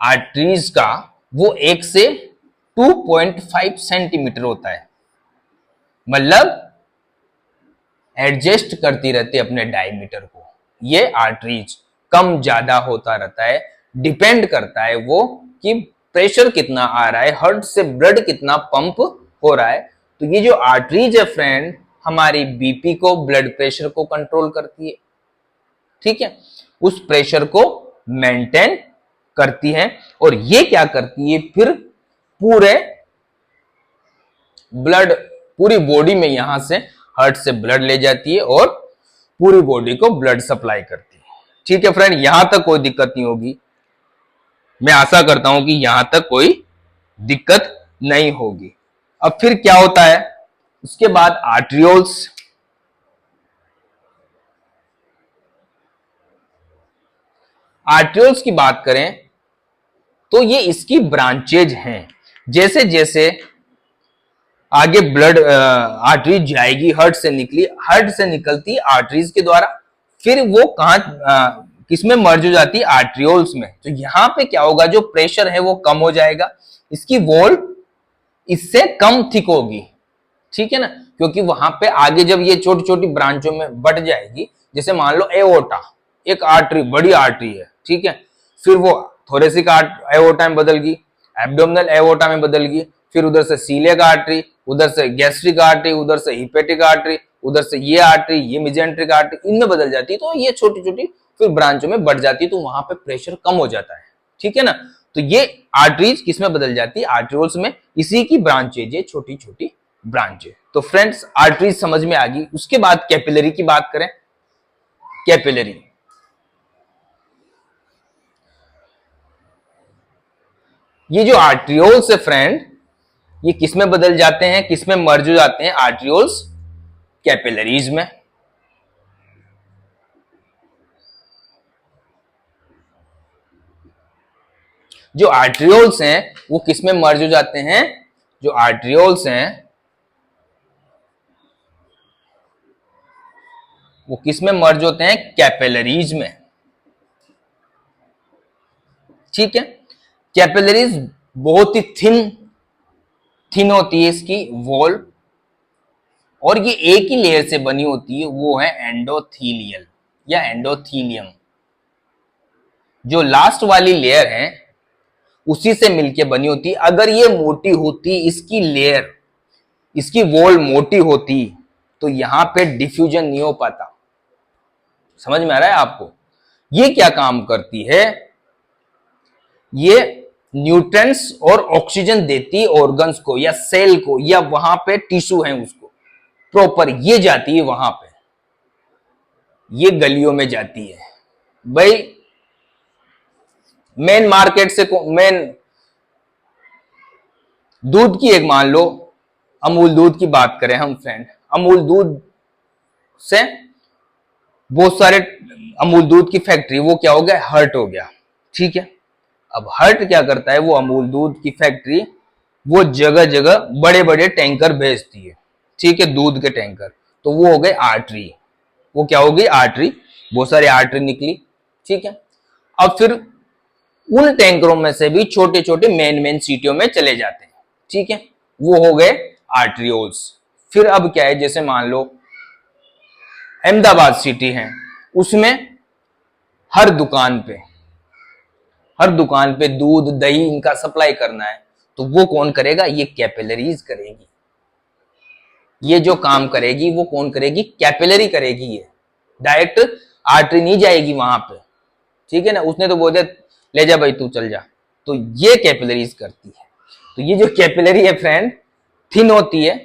आर्टरीज का, वो 1 से 2.5 सेंटीमीटर होता है, मतलब एडजस्ट करती रहती है अपने डायमीटर को। ये आर्टरीज कम ज्यादा होता रहता है, डिपेंड करता है वो कि प्रेशर कितना आ रहा है, हार्ट से ब्लड कितना पंप हो रहा है। तो ये जो आर्टरीज है फ्रेंड, हमारी बीपी को, ब्लड प्रेशर को कंट्रोल करती है, ठीक है, उस प्रेशर को मेंटेन करती है। और ये क्या करती है फिर, पूरे ब्लड, पूरी बॉडी में यहां से हार्ट से ब्लड ले जाती है और पूरी बॉडी को ब्लड सप्लाई करती है। ठीक है फ्रेंड, यहां तक कोई दिक्कत नहीं होगी, मैं आशा करता हूं कि यहां तक कोई दिक्कत नहीं होगी। अब फिर क्या होता है, उसके बाद आर्ट्रियोल्स, आर्ट्रियोल्स की बात करें तो ये इसकी ब्रांचेज हैं। जैसे जैसे आगे ब्लड आर्टरीज जाएगी, हार्ट से निकली, हार्ट से निकलती आर्टरीज के द्वारा, फिर वो कहां किसमें मर्ज हो जाती है, आर्ट्रियोल्स में। तो यहां पे क्या होगा, जो प्रेशर है वो कम हो जाएगा, इसकी वॉल इससे कम थिक होगी, ठीक है ना, क्योंकि वहां पे आगे जब ये छोटी छोटी ब्रांचों में बढ़ जाएगी, जैसे मान लो एओर्टा एक आर्टरी, बड़ी आर्टरी है, ठीक है, फिर वो थोरेसिक एओर्टा में बदल गई, एब्डोमिनल एओर्टा में बदल गई, फिर उधर से सीलियक आर्टरी, उधर से गैस्ट्रिक आर्टरी, उधर से हिपेटिक आर्टरी, उधर से ये आर्टरी, ये मिजेंट्रिक आर्टरी, इनमें बदल जाती है। तो ये छोटी छोटी फिर ब्रांचों में बढ़ जाती है, तो वहां पे प्रेशर कम हो जाता है, ठीक है ना। तो ये आर्टरीज किसमें बदल जाती है, आर्ट्रियोल्स में, इसी की ब्रांचेज है, छोटी छोटी ब्रांचेज। तो फ्रेंड्स आर्टरीज समझ में आ गई। उसके बाद कैपिलरी की बात करें, कैपिलरी, ये जो आर्ट्रियोल्स है फ्रेंड, ये किसमें बदल जाते हैं, किसमें मर्ज हो जाते हैं, आर्ट्रियोल्स कैपिलरीज में। जो आर्ट्रियोल्स हैं वो किसमें मर्ज हो जाते हैं, जो आर्ट्रियोल्स हैं वो किसमें मर्ज होते हैं, कैपिलरीज में, ठीक है। कैपिलरीज बहुत ही थिन होती है इसकी वॉल, और ये एक ही लेयर से बनी होती है, वो है एंडोथीलियल या एंडोथीलियम। जो लास्ट वाली लेयर है उसी से मिलके बनी होती। अगर ये मोटी होती, इसकी लेयर, इसकी वॉल मोटी होती, तो यहां पे डिफ्यूजन नहीं हो पाता। समझ में आ रहा है आपको। ये क्या काम करती है, ये न्यूट्रिएंट्स और ऑक्सीजन देती है ऑर्गन्स को या सेल को, या वहां पे टिश्यू है उसको प्रॉपर, ये जाती है वहां पे, ये गलियों में जाती है। भाई मेन मार्केट से, मेन दूध की एक मान लो, अमूल दूध की बात करें हम फ्रेंड, अमूल दूध से बहुत सारे अमूल दूध की फैक्ट्री, वो क्या हो गया, हर्ट हो गया, ठीक है। अब हर्ट क्या करता है, वो अमूल दूध की फैक्ट्री वो जगह जगह बड़े बड़े टैंकर भेजती है, ठीक है, दूध के टैंकर, तो वो हो गए आर्टरी, वो क्या हो गई, आर्टरी, बहुत सारी आर्टरी निकली, ठीक है। अब फिर उन टैंकरों में से भी छोटे छोटे मेन सीटियों में चले जाते हैं, ठीक है, वो हो गए आर्ट्रियोल्स। फिर अब क्या है, जैसे मान लो अहमदाबाद सिटी है, उसमें हर दुकान पे दूध दही इनका सप्लाई करना है, तो वो कौन करेगा, ये कैपिलरीज करेगी। ये जो काम करेगी वो कौन करेगी, कैपिलरी करेगी। ये डायरेक्ट आर्टरी नहीं जाएगी वहां पे, ठीक है ना, उसने तो बोल दिया ले जा भाई तू चल जा, तो ये कैपिलरीज करती है। तो ये जो कैपिलरी है फ्रेंड, थिन होती है,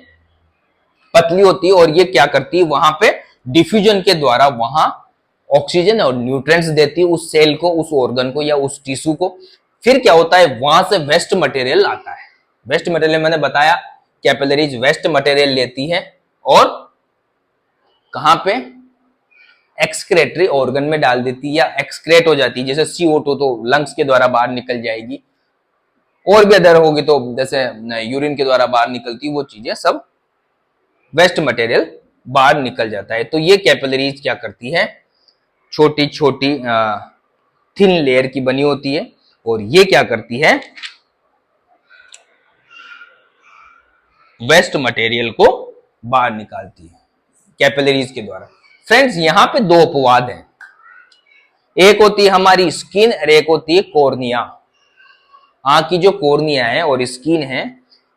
पतली होती है, और ये क्या करती है, वहां पे डिफ्यूजन के द्वारा वहां ऑक्सीजन और न्यूट्रिएंट्स देती है उस सेल को, उस ऑर्गन को या उस टिश्यू को। फिर क्या होता है, वहां से वेस्ट मटेरियल आता है। वेस्ट मटेरियल मैंने बताया, कैपिलरीज वेस्ट मटेरियल लेती है और कहां पे, एक्सक्रेटरी ऑर्गन में डाल देती है या एक्सक्रेट हो जाती है। जैसे CO2 तो लंग्स के द्वारा बाहर निकल जाएगी, और भी अदर होगी तो जैसे यूरिन के द्वारा बाहर निकलती, वो चीजें सब वेस्ट मटेरियल बाहर निकल जाता है। तो ये कैपिलरीज क्या करती है, छोटी छोटी थिन लेयर की बनी होती है, और ये क्या करती है, वेस्ट मटेरियल को बाहर निकालती है कैपिलरीज के द्वारा। फ्रेंड्स, यहां पे दो अपवाद हैं, एक होती है हमारी स्किन और एक होती है कॉर्निया। आंख की जो कॉर्निया है और स्किन है,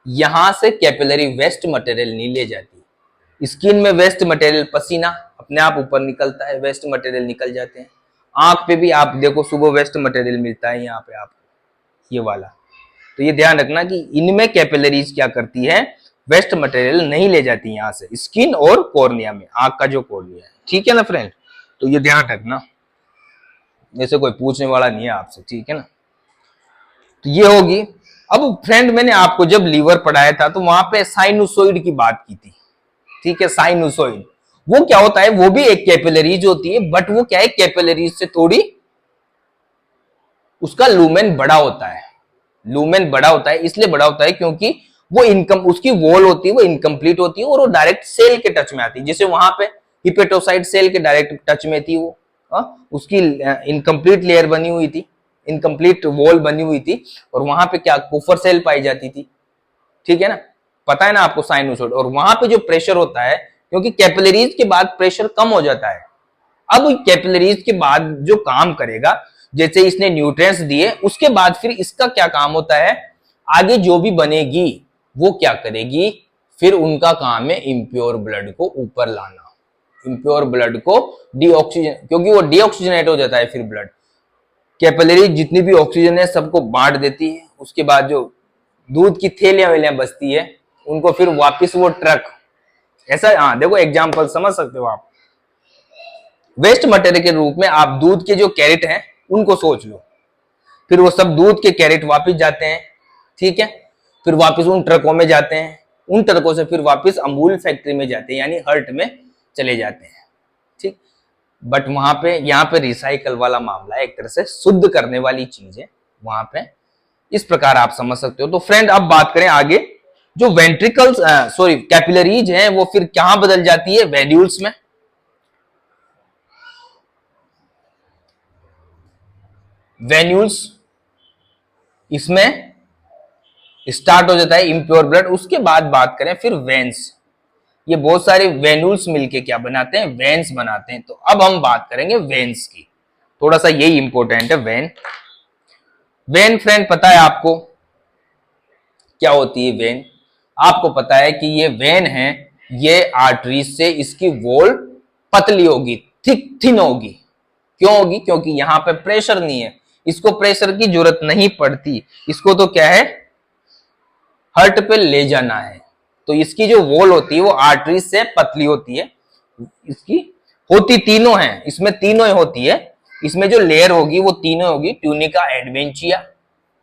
यहां से कैपिलरी वेस्ट मटेरियल नहीं ले जाती। स्किन में वेस्ट मटेरियल पसीना अपने आप ऊपर निकलता है, वेस्ट मटेरियल निकल जाते हैं। आंख पे भी आप देखो, सुबह वेस्ट मटेरियल मिलता है यहाँ पे आपको, ये वाला। तो ये ध्यान रखना कि इनमें कैपिलरीज क्या करती है, वेस्ट मटेरियल नहीं ले जाती यहां से, स्किन और कॉर्निया में, आंख का जो कॉर्निया है। ठीक है ना फ्रेंड, तो ये ध्यान रखना, जैसे कोई पूछने वाला नहीं है आपसे, ठीक है ना। तो ये होगी। अब फ्रेंड, मैंने आपको जब लीवर पढ़ाया था तो वहां पे साइनुसोइड की बात की थी, ठीक है। साइनुसोइड वो क्या होता है, वो भी एक कैपिलरीज होती है, बट वो क्या है, कैपिलरीज से थोड़ी उसका लूमेन बड़ा होता है। लूमेन बड़ा होता है, इसलिए बड़ा होता है क्योंकि वो उसकी वॉल होती है वो इनकम्प्लीट होती है और वो डायरेक्ट सेल के टच में आती है। जैसे वहां पे हिपेटोसाइट सेल के डायरेक्ट टच में थी, वो उसकी इनकम्प्लीट लेयर बनी हुई थी, इनकम्प्लीट वॉल बनी हुई थी, और वहां पे क्या, कुफर सेल पाई जाती थी। ठीक है ना, पता है ना आपको साइनोसॉइड। और वहां पे जो प्रेशर होता है, क्योंकि कैपिलरीज के बाद प्रेशर कम हो जाता है, अब कैपिलरीज के बाद जो काम करेगा, जैसे इसने न्यूट्रिएंट्स दिए, उसके बाद फिर इसका क्या काम होता है, आगे जो भी बनेगी वो क्या करेगी, फिर उनका काम है इम्प्योर ब्लड को ऊपर लाना, इम्प्योर ब्लड को डीऑक्सीजन, क्योंकि वो डीऑक्सीजनेट हो जाता है फिर ब्लड। कैपिलरी जितनी भी ऑक्सीजन है सबको बांट देती है, उसके बाद जो दूध की थैलियां वेलियां बचती है उनको फिर वापस वो ट्रक, ऐसा, हाँ देखो एग्जांपल समझ सकते हो आप, वेस्ट मटेरियल के रूप में आप दूध के जो कैरेट हैं उनको सोच लो, फिर वो सब दूध के कैरेट वापस जाते हैं, ठीक है, फिर वापस उन ट्रकों में जाते हैं, उन ट्रकों से फिर वापस अमूल फैक्ट्री में जाते हैं, यानी हर्ट में चले जाते हैं, ठीक। बट वहां पे, यहाँ पे रिसाइकल वाला मामला है, एक तरह से शुद्ध करने वाली चीज है वहां पे, इस प्रकार आप समझ सकते हो। तो फ्रेंड, अब बात करें आगे, जो वेंट्रिकल्स सॉरी कैपिलरीज हैं वो फिर कहां बदल जाती है, वेन्यूल्स में। वेन्यूल्स, इसमें स्टार्ट हो जाता है इम्प्योर ब्लड। उसके बाद बात करें फिर वेन्स, ये बहुत सारे वेन्यूल्स मिलके क्या बनाते हैं, वेन्स बनाते हैं। तो अब हम बात करेंगे वेन्स की, थोड़ा सा यही इंपॉर्टेंट है। वेन, वेन फ्रेंड पता है आपको क्या होती है वेन, आपको पता है कि ये वेन है, ये आर्टरीज से इसकी वॉल पतली होगी, थिन होगी। क्यों होगी, क्योंकि यहां पे प्रेशर नहीं है, इसको प्रेशर की जरूरत नहीं पड़ती, इसको तो क्या है, हर्ट पे ले जाना है। तो इसकी जो वॉल होती है वो आर्टरीज से पतली होती है, इसकी होती तीनों हैं, इसमें तीनों होती है, इसमें जो लेयर होगी वो तीनों होगी, tunica adventitia,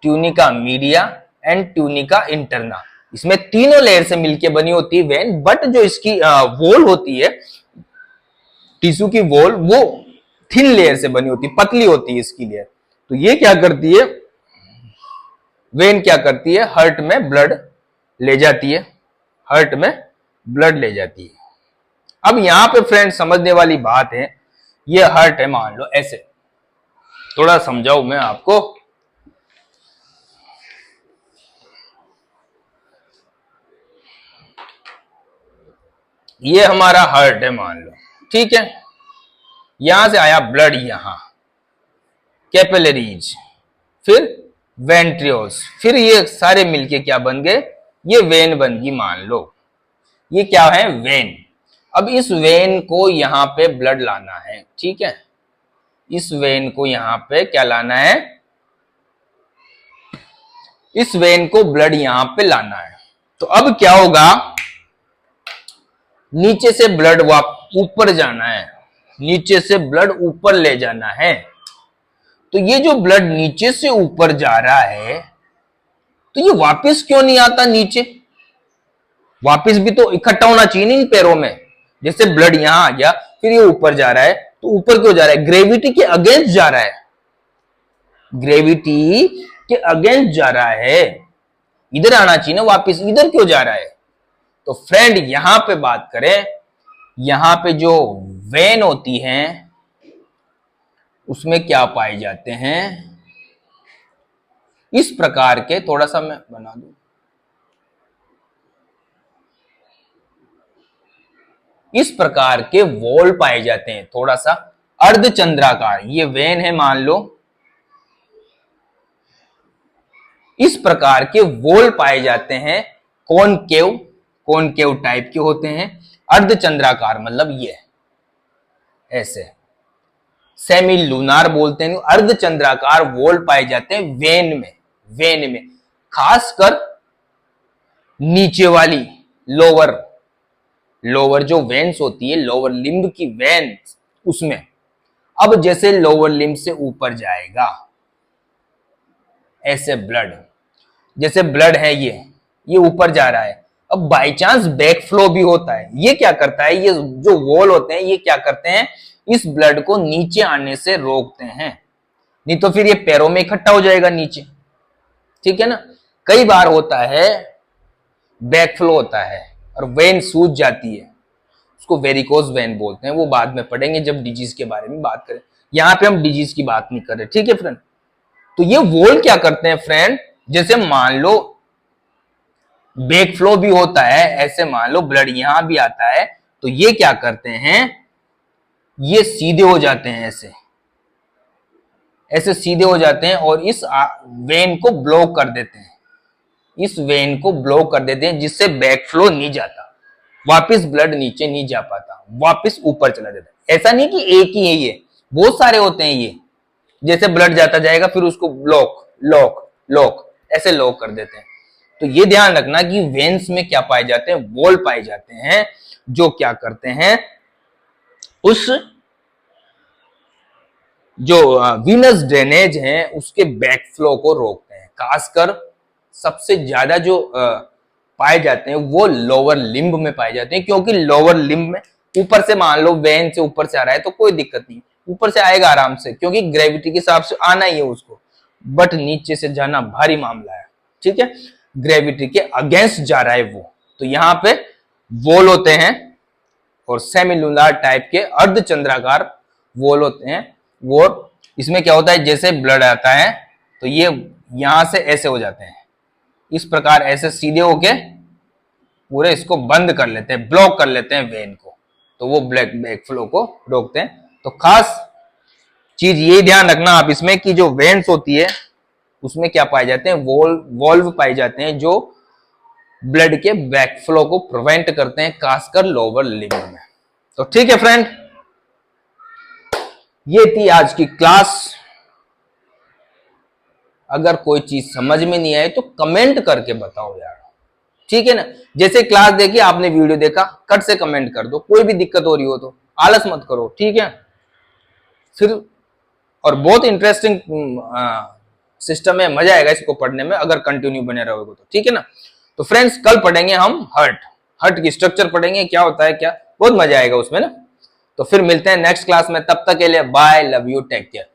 tunica media and tunica interna. इसमें तीनों लेयर से मिलकर बनी होती है वेन, बट जो इसकी वॉल होती है, टिश्यू की वॉल, वो थिन लेयर से बनी होती है, पतली होती है इसकी लेयर। तो ये क्या करती है, वेन क्या करती है, हर्ट में ब्लड ले जाती है, हर्ट में ब्लड ले जाती है। अब यहां पे फ्रेंड समझने वाली बात है, ये हर्ट है, मान लो ऐसे, थोड़ा समझाऊं मैं आपको। ये हमारा हर्ट है मान लो, ठीक है, यहां से आया ब्लड, यहां कैपिलरीज, फिर वेंट्रियोल्स, फिर ये सारे मिलके क्या बन गए, ये वेन बन गई मान लो, ये क्या है, वेन। अब इस वेन को यहां पे ब्लड लाना है, ठीक है, इस वेन को यहां पे क्या लाना है, इस वेन को ब्लड यहां पे लाना है। तो अब क्या होगा, नीचे से ब्लड ऊपर जाना है, नीचे से ब्लड ऊपर ले जाना है। तो ये जो ब्लड नीचे से ऊपर जा रहा है, तो ये वापस क्यों नहीं आता नीचे? वापस भी तो इकट्ठा होना चाहिए नहीं पैरों में। जैसे ब्लड यहां आ गया, फिर ये ऊपर जा रहा है, तो ऊपर क्यों जा रहा है? ग्रेविटी के अगेंस्ट जा रहा है, ग्रेविटी के अगेंस्ट जा रहा है। इधर आना चाहिए ना वापस, इधर क्यों जा रहा है? तो फ्रेंड यहां पे बात करें, यहां पे जो वेन होती हैं उसमें क्या पाए जाते हैं? इस प्रकार के, थोड़ा सा मैं बना दूं, इस प्रकार के वॉल पाए जाते हैं, थोड़ा सा अर्धचंद्राकार। ये वेन है मान लो, इस प्रकार के वॉल पाए जाते हैं, कॉनकेव, कॉनकेव टाइप के होते हैं, अर्धचंद्राकार मतलब ये ऐसे, सेमी लूनार बोलते हैं। अर्धचंद्राकार वॉल पाए जाते हैं वेन में, वेन में खासकर नीचे वाली लोअर, लोअर जो वेन्स होती है, लोअर लिम्ब की वेन, उसमें। अब जैसे लोअर लिम्ब से ऊपर जाएगा ऐसे ब्लड, जैसे ब्लड है ये ऊपर जा रहा है, अब बाई चांस बैक फ्लो भी होता है, ये क्या करता है, ये जो वॉल होते हैं ये क्या करते हैं, इस ब्लड को नीचे आने से रोकते हैं, नहीं तो फिर ये पैरों में इकट्ठा हो जाएगा नीचे, ठीक है ना। कई बार होता है बैक फ्लो होता है और वेन सूज जाती है, उसको वेरिकोज वेन बोलते हैं, वो बाद में पढ़ेंगे जब डिजीज के बारे में बात करें, यहां पे हम डिजीज की बात नहीं कर रहे, ठीक है फ्रेंड। तो ये वॉल क्या करते हैं फ्रेंड, जैसे मान लो बैक फ्लो भी होता है, ऐसे मान लो ब्लड यहां भी आता है, तो ये क्या करते हैं, ये सीधे हो जाते हैं, ऐसे ऐसे सीधे हो जाते हैं और इस वेन को ब्लॉक कर देते हैं, इस वेन को ब्लॉक कर देते हैं, जिससे बैक फ्लो नहीं जाता, वापस ब्लड नीचे नहीं जा पाता, वापस ऊपर चला जाता है। ऐसा नहीं कि एक ही है, ये बहुत सारे होते हैं, ये जैसे ब्लड जाता जाएगा फिर उसको ब्लॉक लॉक लॉक ऐसे लॉक कर देते हैं। तो ये ध्यान रखना कि वेन्स में क्या पाए जाते हैं, वॉल पाए जाते हैं, जो क्या करते हैं, उस जो वीनस ड्रेनेज है उसके बैक फ्लो को रोकते हैं। खासकर सबसे ज्यादा जो पाए जाते हैं वो लोअर लिम्ब में पाए जाते हैं, क्योंकि लोअर लिम्ब में ऊपर से मान लो वेन से ऊपर से आ रहा है तो कोई दिक्कत नहीं, ऊपर से आएगा आराम से, क्योंकि ग्रेविटी के हिसाब से आना ही है उसको, बट नीचे से जाना भारी मामला है, ठीक है, ग्रेविटी के अगेंस्ट जा रहा है वो। तो यहाँ पे वॉल होते हैं और सेमिलुलर टाइप के अर्धचंद्राकार वॉल होते हैं, वो इसमें क्या होता है, जैसे ब्लड आता है तो ये यहां से ऐसे हो जाते हैं, इस प्रकार ऐसे सीधे होके पूरे इसको बंद कर लेते हैं, ब्लॉक कर लेते हैं वेन को, तो वो बैक फ्लो को रोकते हैं। तो खास चीज ये ध्यान रखना आप इसमें कि जो वेन्स होती है उसमें क्या पाए जाते हैं, वॉल्व पाए जाते हैं, जो ब्लड के बैक फ्लो को प्रिवेंट करते हैं, खासकर लोअर लिम्ब में। तो ठीक है फ्रेंड, ये थी आज की क्लास। अगर कोई चीज समझ में नहीं आए तो कमेंट करके बताओ यार, ठीक है ना। जैसे क्लास देखी आपने, वीडियो देखा, कट से कमेंट कर दो, कोई भी दिक्कत हो रही हो तो आलस मत करो, ठीक है। फिर और बहुत इंटरेस्टिंग सिस्टम है, मजा आएगा इसको पढ़ने में अगर कंटिन्यू बने रहोगे तो, ठीक है ना। तो फ्रेंड्स कल पढ़ेंगे हम हर्ट की स्ट्रक्चर पढ़ेंगे, क्या होता है क्या, बहुत मजा आएगा उसमें ना। तो फिर मिलते हैं नेक्स्ट क्लास में, तब तक के लिए bye, love you, take care.